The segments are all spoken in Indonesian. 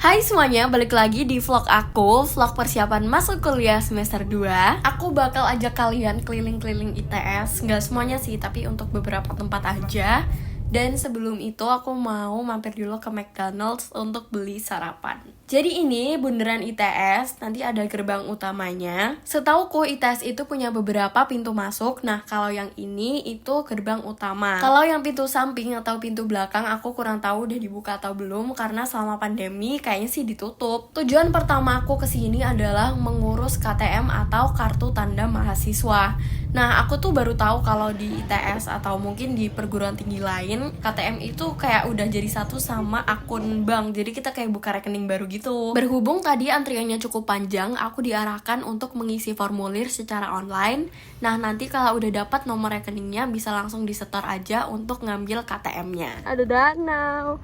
Hai semuanya, balik lagi di vlog aku, vlog persiapan masuk kuliah semester 2. Aku bakal ajak kalian keliling-keliling ITS, nggak semuanya sih, tapi untuk beberapa tempat aja. Dan sebelum itu aku mau mampir dulu ke McDonald's untuk beli sarapan. Jadi ini bundaran ITS, nanti ada gerbang utamanya. Setauku ITS itu punya beberapa pintu masuk. Nah, kalau yang ini itu gerbang utama. Kalau yang pintu samping atau pintu belakang aku kurang tahu udah dibuka atau belum, karena selama pandemi kayaknya sih ditutup. Tujuan pertama aku kesini adalah mengurus KTM atau kartu tanda mahasiswa. Nah, aku tuh baru tahu kalau di ITS atau mungkin di perguruan tinggi lain, KTM itu kayak udah jadi satu sama akun bank. Jadi kita kayak buka rekening baru gitu. Berhubung tadi antriannya cukup panjang, aku diarahkan untuk mengisi formulir secara online. Nah, nanti kalau udah dapat nomor rekeningnya bisa langsung disetor aja untuk ngambil KTM-nya. Ada danau.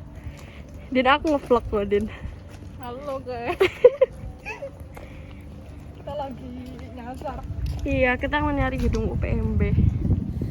Din, aku nge-vlog loh, Din. Halo guys. Kita lagi nyasar. Iya, kita mau nyari gedung UPMB.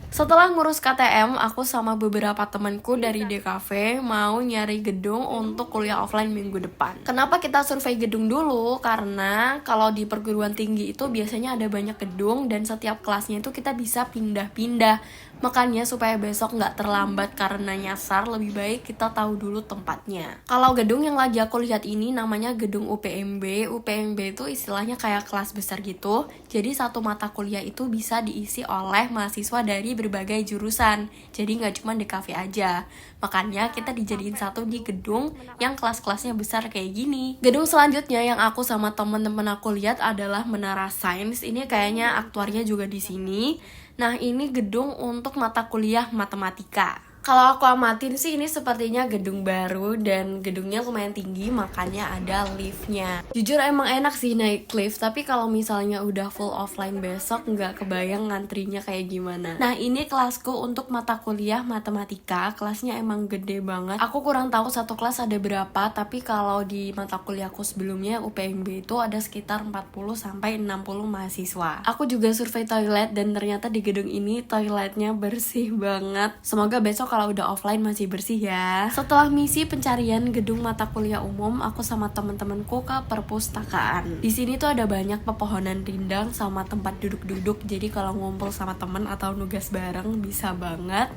Setelah ngurus KTM, aku sama beberapa temanku dari DKV mau nyari gedung untuk kuliah offline minggu depan. Kenapa kita survei gedung dulu? Karena kalau di perguruan tinggi itu biasanya ada banyak gedung dan setiap kelasnya itu kita bisa pindah-pindah. Makanya supaya besok nggak terlambat karena nyasar, lebih baik kita tahu dulu tempatnya. Kalau gedung yang lagi aku lihat ini namanya gedung UPMB. UPMB itu istilahnya kayak kelas besar gitu. Jadi satu mata kuliah itu bisa diisi oleh mahasiswa dari berbagai jurusan. Jadi nggak cuma DKV aja. Makanya kita dijadiin satu di gedung yang kelas-kelasnya besar kayak gini. Gedung selanjutnya yang aku sama temen-temen aku lihat adalah Menara Sains. Ini kayaknya aktuarnya juga di sini. Nah, ini gedung untuk mata kuliah matematika. Kalau aku amatin sih ini sepertinya gedung baru dan gedungnya lumayan tinggi, makanya ada liftnya. Jujur emang enak sih naik lift, tapi kalau misalnya udah full offline besok nggak kebayang ngantrinya kayak gimana. Nah, ini kelasku untuk mata kuliah matematika, kelasnya emang gede banget. Aku kurang tahu satu kelas ada berapa, tapi kalau di mata kuliahku sebelumnya UPMB itu ada sekitar 40-60 mahasiswa. Aku juga survei toilet dan ternyata di gedung ini toiletnya bersih banget. Semoga besok kalau udah offline masih bersih ya. Setelah misi pencarian gedung mata kuliah umum, aku sama temen-temenku ke perpustakaan. Di sini tuh ada banyak pepohonan rindang sama tempat duduk-duduk. Jadi kalau ngumpul sama temen atau nugas bareng bisa banget.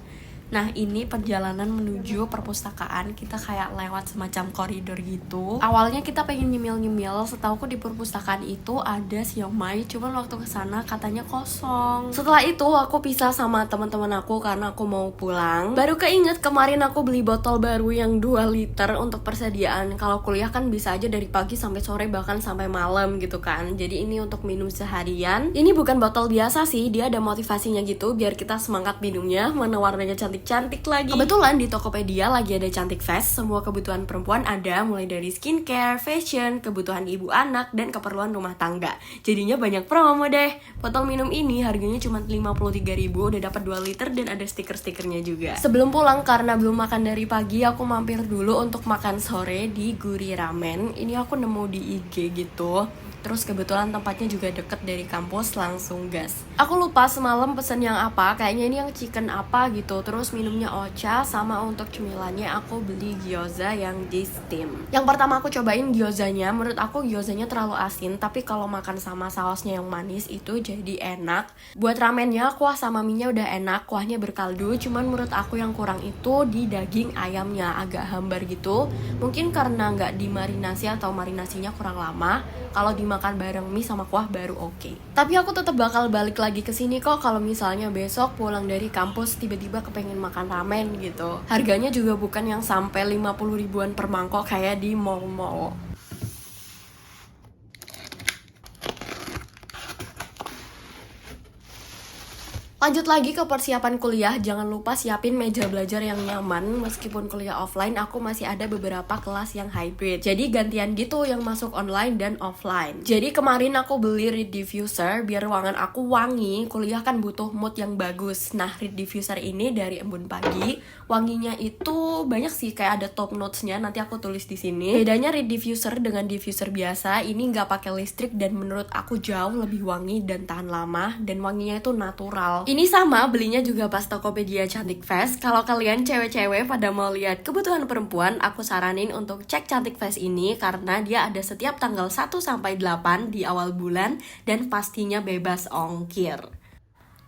Nah, ini perjalanan menuju perpustakaan. Kita kayak lewat semacam koridor gitu. Awalnya kita pengen nyemil-nyemil. Setauku di perpustakaan itu ada siomay, cuman waktu kesana katanya kosong. Setelah itu aku pisah sama teman-teman aku karena aku mau pulang. Baru keinget kemarin aku beli botol baru yang 2 liter untuk persediaan. Kalau kuliah kan bisa aja dari pagi sampai sore bahkan sampai malam gitu kan. Jadi ini untuk minum seharian. Ini bukan botol biasa sih, dia ada motivasinya gitu biar kita semangat minumnya. Mana warnanya cantik lagi. Kebetulan di Tokopedia lagi ada Cantik Fest. Semua kebutuhan perempuan ada, mulai dari skincare, fashion, kebutuhan ibu anak, dan keperluan rumah tangga. Jadinya banyak promo deh. Botol minum ini harganya cuma 53.000, udah dapat 2 liter dan ada stiker-stikernya juga. Sebelum pulang karena belum makan dari pagi, aku mampir dulu untuk makan sore di Guri Ramen. Ini aku nemu di IG gitu. Terus kebetulan tempatnya juga deket dari kampus, langsung gas. Aku lupa semalam pesen yang apa, kayaknya ini yang chicken apa gitu. Terus minumnya ocha, sama untuk cemilannya aku beli gyoza yang di steam. Yang pertama aku cobain gyozanya, menurut aku gyozanya terlalu asin, tapi kalau makan sama sausnya yang manis itu jadi enak. Buat ramennya, kuah sama mie-nya udah enak, kuahnya berkaldu, cuman menurut aku yang kurang itu di daging ayamnya, agak hambar gitu. Mungkin karena nggak dimarinasi atau marinasinya kurang lama. Kalau dimakan bareng mie sama kuah baru oke. Tapi aku tetap bakal balik lagi ke sini kok kalau misalnya besok pulang dari kampus tiba-tiba kepengen makan ramen gitu. Harganya juga bukan yang sampai 50 ribuan per mangkok kayak di mall-mall. Lanjut lagi ke persiapan kuliah, jangan lupa siapin meja belajar yang nyaman. Meskipun kuliah offline, aku masih ada beberapa kelas yang hybrid. Jadi gantian gitu yang masuk online dan offline. Jadi kemarin aku beli read diffuser biar ruangan aku wangi. Kuliah kan butuh mood yang bagus. Nah, read diffuser ini dari Embun Pagi. Wanginya itu banyak sih, kayak ada top notes-nya. Nanti aku tulis di sini. Bedanya read diffuser dengan diffuser biasa, ini nggak pakai listrik dan menurut aku jauh lebih wangi dan tahan lama. Dan wanginya itu natural. Ini sama, belinya juga pas Tokopedia Cantik Fest. Kalau kalian cewek-cewek pada mau lihat kebutuhan perempuan, aku saranin untuk cek Cantik Fest ini karena dia ada setiap tanggal 1-8 di awal bulan dan pastinya bebas ongkir.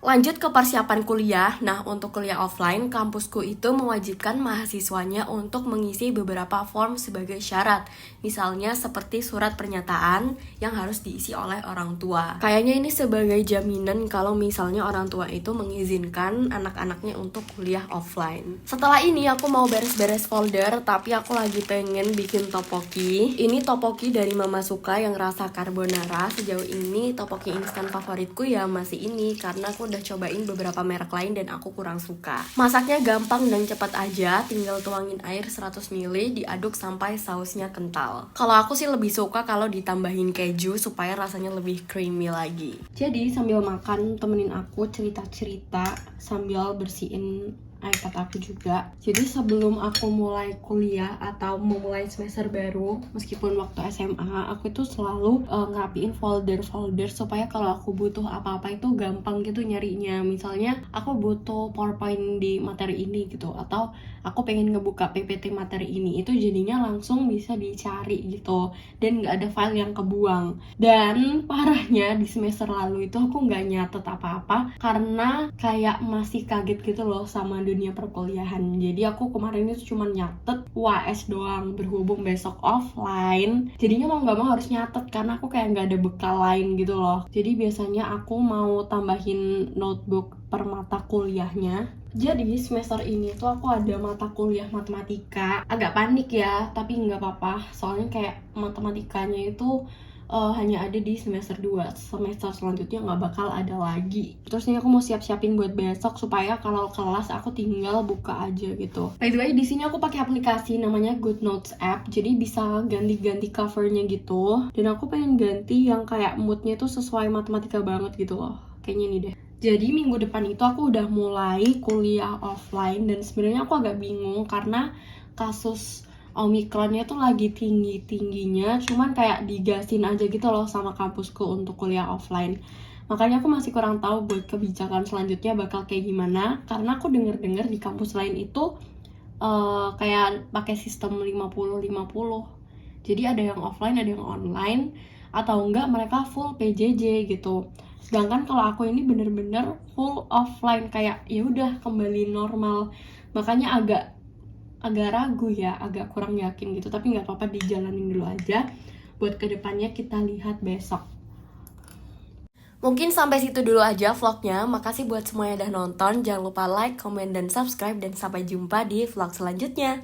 Lanjut ke persiapan kuliah. Nah, untuk kuliah offline, kampusku itu mewajibkan mahasiswanya untuk mengisi beberapa form sebagai syarat. Misalnya seperti surat pernyataan yang harus diisi oleh orang tua. Kayaknya ini sebagai jaminan kalau misalnya orang tua itu mengizinkan anak-anaknya untuk kuliah offline. Setelah ini aku mau beres-beres folder, tapi aku lagi pengen bikin topoki. Ini topoki dari Mama Suka yang rasa carbonara. Sejauh ini topoki instan favoritku ya masih ini karena aku udah cobain beberapa merek lain dan aku kurang suka. Masaknya gampang dan cepat aja, tinggal tuangin air 100 ml, diaduk sampai sausnya kental. Kalau aku sih lebih suka kalau ditambahin keju supaya rasanya lebih creamy lagi. Jadi sambil makan temenin aku cerita-cerita sambil bersihin iPad aku juga. Jadi sebelum aku mulai kuliah atau memulai semester baru, meskipun waktu SMA, aku itu selalu ngerapiin folder-folder supaya kalau aku butuh apa-apa itu gampang gitu nyarinya. Misalnya aku butuh PowerPoint di materi ini gitu, atau aku pengen ngebuka PPT materi ini, itu jadinya langsung bisa dicari gitu, dan nggak ada file yang kebuang. Dan parahnya di semester lalu itu aku nggak nyatet apa-apa karena kayak masih kaget gitu loh sama dunia perkuliahan. Jadi aku kemarin itu cuma nyatet UAS doang, berhubung besok offline. Jadinya mau nggak mau harus nyatet karena aku kayak nggak ada bekal lain gitu loh. Jadi biasanya aku mau tambahin notebook per mata kuliahnya. Jadi semester ini tuh aku ada mata kuliah matematika. Agak panik ya, tapi nggak apa-apa. Soalnya kayak matematikanya itu hanya ada di semester 2. Semester selanjutnya nggak bakal ada lagi. Terus ini aku mau siap-siapin buat besok supaya kalau kelas aku tinggal buka aja gitu. By the way, di sini aku pakai aplikasi namanya Good Notes app. Jadi bisa ganti-ganti covernya gitu. Dan aku pengen ganti yang kayak moodnya tuh sesuai matematika banget gitu loh. Kayaknya ini deh. Jadi minggu depan itu aku udah mulai kuliah offline dan sebenarnya aku agak bingung karena kasus Omikronnya tuh lagi tinggi-tingginya, cuman kayak digasin aja gitu loh sama kampusku untuk kuliah offline. Makanya aku masih kurang tahu buat kebijakan selanjutnya bakal kayak gimana, karena aku denger-dengar di kampus lain itu kayak pakai sistem 50-50. Jadi ada yang offline, ada yang online, atau enggak mereka full PJJ gitu. Sedangkan kalau aku ini bener-bener full offline, kayak ya udah kembali normal. Makanya agak ragu ya, agak kurang yakin gitu, tapi nggak apa-apa, dijalanin dulu aja. Buat kedepannya kita lihat besok. Mungkin sampai situ dulu aja vlognya. Makasih buat semua yang udah nonton. Jangan lupa like, comment, dan subscribe. Dan sampai jumpa di vlog selanjutnya.